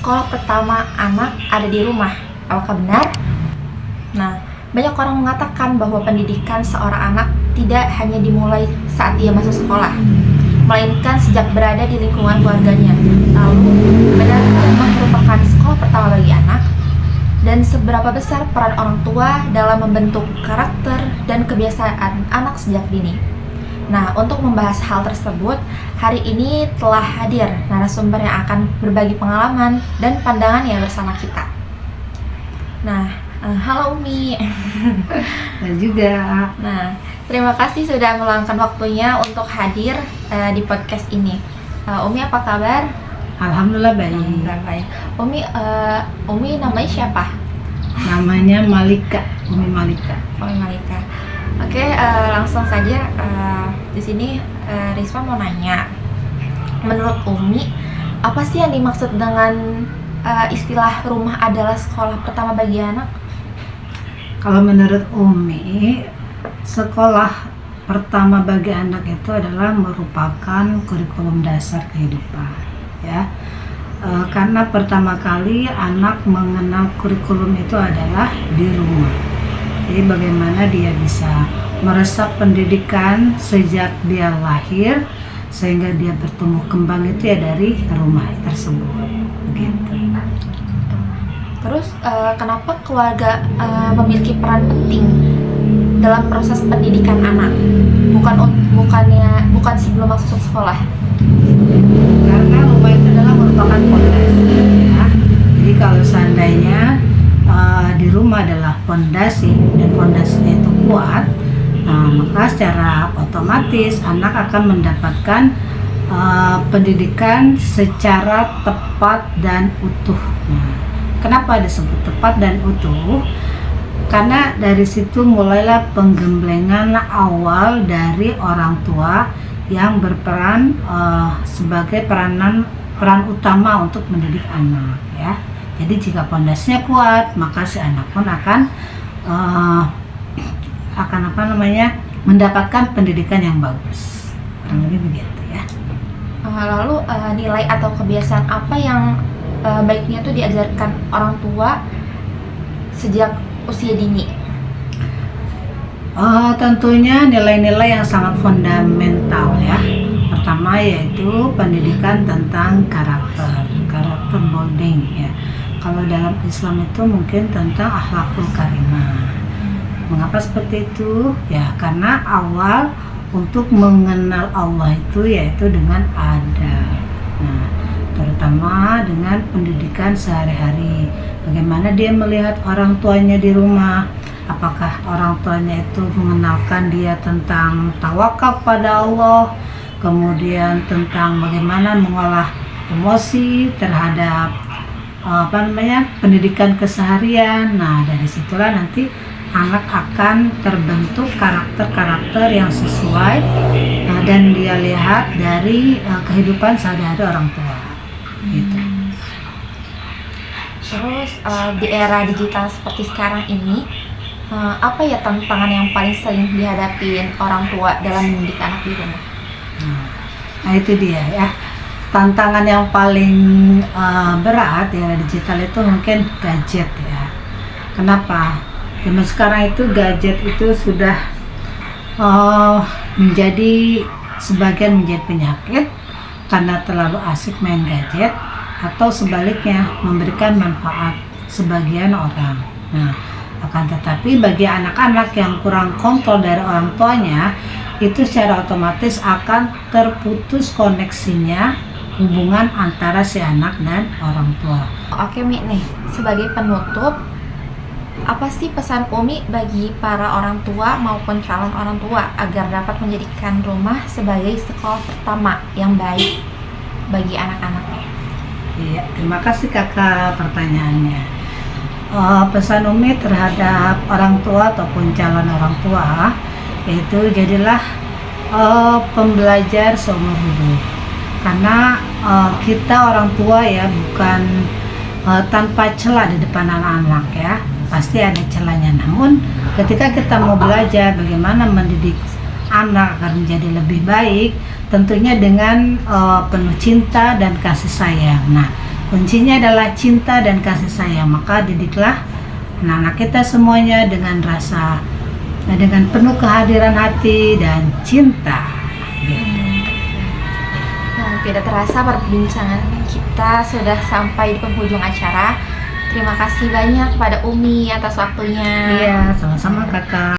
sekolah pertama anak ada di rumah. Apakah benar? Nah, banyak orang mengatakan bahwa pendidikan seorang anak tidak hanya dimulai saat ia masuk sekolah, melainkan sejak berada di lingkungan keluarganya. Lalu, benarkah rumah merupakan sekolah pertama bagi anak? Dan seberapa besar peran orang tua dalam membentuk karakter dan kebiasaan anak sejak dini? Nah, untuk membahas hal tersebut, hari ini telah hadir narasumber yang akan berbagi pengalaman dan pandangannya bersama kita. Nah, halo Umi. Dan juga. Nah, terima kasih sudah meluangkan waktunya untuk hadir di podcast ini. Umi, apa kabar? Alhamdulillah baik. Baik. Umi namanya siapa? Namanya Malika, Umi Malika. Umi Malika. Oke, langsung saja. Di sini Risma mau nanya, menurut Umi, apa sih yang dimaksud dengan istilah rumah adalah sekolah pertama bagi anak? Kalau menurut Umi, sekolah pertama bagi anak itu adalah merupakan kurikulum dasar kehidupan, ya. Karena pertama kali anak mengenal kurikulum itu adalah di rumah. Jadi bagaimana dia bisa meresap pendidikan sejak dia lahir sehingga dia bertumbuh kembang itu ya dari rumah tersebut, begitu. Terus kenapa keluarga memiliki peran penting dalam proses pendidikan anak? Bukan sebelum masuk sekolah. Karena rumah itu adalah merupakan fondasi, ya. Jadi kalau seandainya di rumah adalah fondasi dan fondasinya itu kuat, maka secara otomatis anak akan mendapatkan pendidikan secara tepat dan utuh. Kenapa disebut tepat dan utuh? Karena dari situ mulailah penggemblengan awal dari orang tua yang berperan sebagai peran utama untuk mendidik anak, ya. Jadi jika pondasinya kuat, maka si anak pun akan mendapatkan pendidikan yang bagus. Kurang lebih begitu, ya. Lalu nilai atau kebiasaan apa yang baiknya tuh diajarkan orang tua sejak usia dini? Tentunya nilai-nilai yang sangat fundamental, ya. Pertama yaitu pendidikan tentang karakter building, ya. Kalau dalam Islam itu mungkin tentang akhlakul karimah. Mengapa seperti itu? Ya karena awal untuk mengenal Allah itu yaitu dengan adab. Nah, terutama dengan pendidikan sehari-hari. Bagaimana dia melihat orang tuanya di rumah? Apakah orang tuanya itu mengenalkan dia tentang tawakal pada Allah, kemudian tentang bagaimana mengolah emosi terhadap pendidikan keseharian. Nah, dari situlah nanti anak akan terbentuk karakter-karakter yang sesuai dan dia lihat dari kehidupan sehari-hari orang tua, gitu. Terus di era digital seperti sekarang ini, apa ya tantangan yang paling sering dihadapin orang tua dalam mendidik anak di rumah? Nah itu dia, ya. Tantangan yang paling berat di era digital itu mungkin gadget, ya. Kenapa? Zaman sekarang itu gadget itu sudah sebagian menjadi penyakit karena terlalu asik main gadget, atau sebaliknya memberikan manfaat sebagian orang. Nah, akan tetapi bagi anak-anak yang kurang kontrol dari orang tuanya, itu secara otomatis akan terputus koneksinya, hubungan antara si anak dan orang tua. Oke Mi, nih sebagai penutup, apa sih pesan Umi bagi para orang tua maupun calon orang tua agar dapat menjadikan rumah sebagai sekolah pertama yang baik bagi anak-anaknya? Iya, terima kasih kakak pertanyaannya. Pesan Umi terhadap orang tua ataupun calon orang tua yaitu jadilah pembelajar seumur hidup. Karena kita orang tua ya bukan tanpa celah di depan anak-anak, ya. Pasti ada celahnya. Namun ketika kita mau belajar bagaimana mendidik anak agar menjadi lebih baik, tentunya dengan penuh cinta dan kasih sayang. Nah, Kuncinya adalah cinta dan kasih sayang. Maka didiklah anak-anak kita semuanya dengan penuh kehadiran hati dan cinta. Gitu. Nah, tidak terasa perbincangan kita sudah sampai di penghujung acara. Terima kasih banyak kepada Umi atas waktunya. Iya, sama-sama kakak.